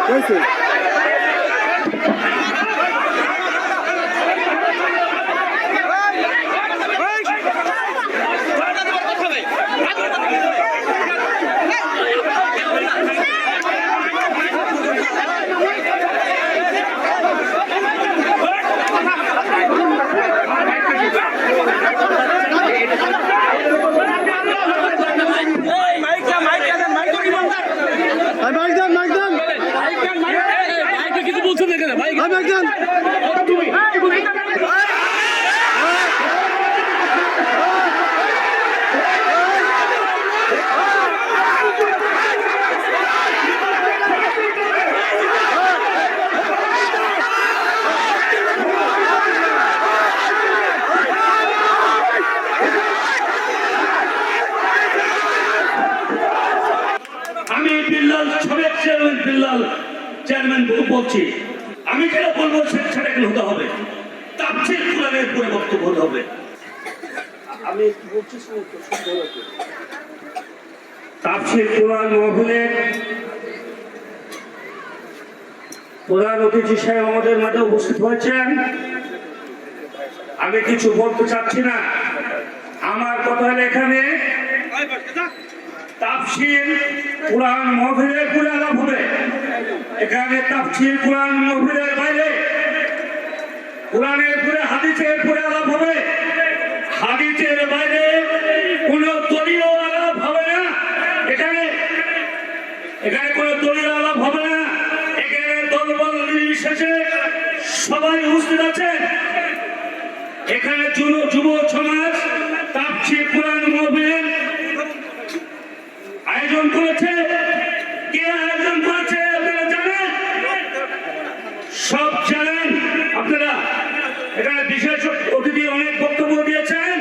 হয়েছে আমি বিল্লাল সাবেক চেয়ারম্যান বিল্লাল চেয়ারম্যান বলছি, আমি যেটা বলবো সেটা হতে হবে, তাফসীর কোরআনের উপরে বক্তব্য হতে হবে। আমি বলছি তাফসীর কোরআন মাহফিলে প্রধান অতিথি সাহেব আমাদের মাঝে উপস্থিত হয়েছেন। আমি কিছু বলতে চাচ্ছি না, আমার কথা এখানে তাফসীর কোরআন মাহফিলের পুরো আলাপ হবে। এখানে তাফসীর কোরআন মাহফিলের বাইরে কোরআনের পুরো হাদিসের পুরো আলাপ হবে। হাদিসের বাইরে কোনো দলীয় আলাপ হবে না। এখানে কোনো দলীয় আলাপ হবে না। এখানে দলবল নির্বিশেষে সবাই উপস্থিত আছেন। এখানে যুব সমাজ তাফসীর কোরআন মাহফিলের আয়োজন করেছে। কে আয়োজন করেছে আপনারা জানেন, সব জানেন আপনারা। এখানে বিশেষ অতিথি অনেক বক্তব্য দিয়েছেন।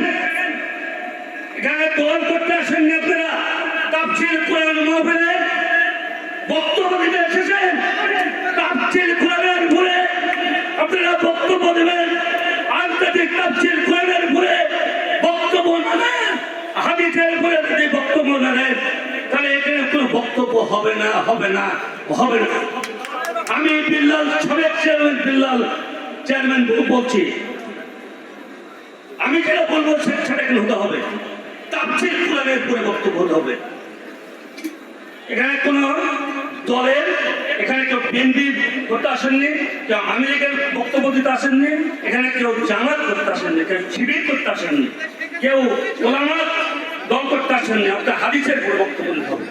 এখানে দল করতে আসেননি আপনারা, তাফসীর কোরআন মাহফিলে বক্তব্য দিতে এসেছেন। তাফসীর কোরআনের উপরে আপনারা বক্তব্য দেবেন। আন্তর্জাতিক তাফসীর কোরআনের উপরে বক্তব্য না দেন, হাদিসের উপরে যদি বক্তব্য না দেন, তাহলে এখানে কোনো বক্তব্য হবে না। আমি বিল্লাল সাবেক চেয়ারম্যান বিল্লাল চেয়ারম্যান বলছি, আমি যেটা বলবো সেটা হতে হবে, তাফসীর কোরআনের উপরে বক্তব্য হতে হবে। এখানে কোন দলের, এখানে কেউ বিএনপি করতে আসেননি, কেউ আমেরিকার বক্তব্য দিতে আসেননি, এখানে কেউ জামাত করতে আসেননি, কেউ শিবির করতে আসেননি, কেউ ওলামা দল করতে আসেননি। আপনার হাদিসের উপরে বক্তব্য দিতে হবে।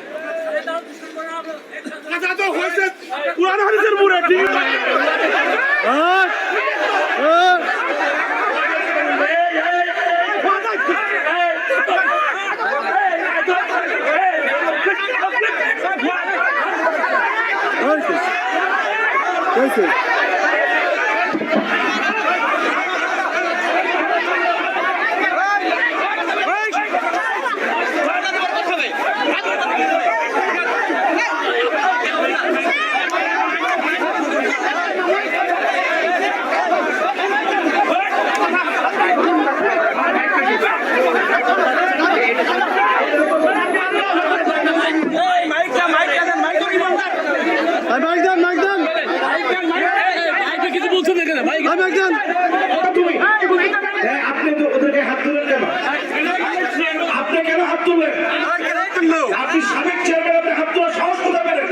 হয়েছে আপনি তো ওদেরকে হাত তুলেন কেন? আপনি কেন হাত তুলবেন? আপনি সাবেক চেয়ারম্যান, আপনি হাত তোলার সাহস কোথায় পেলেন?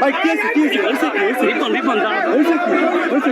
ভাই কি আছে হয়েছে কি হয়েছে রিপন দাঁড়াও হয়েছে কি হয়েছে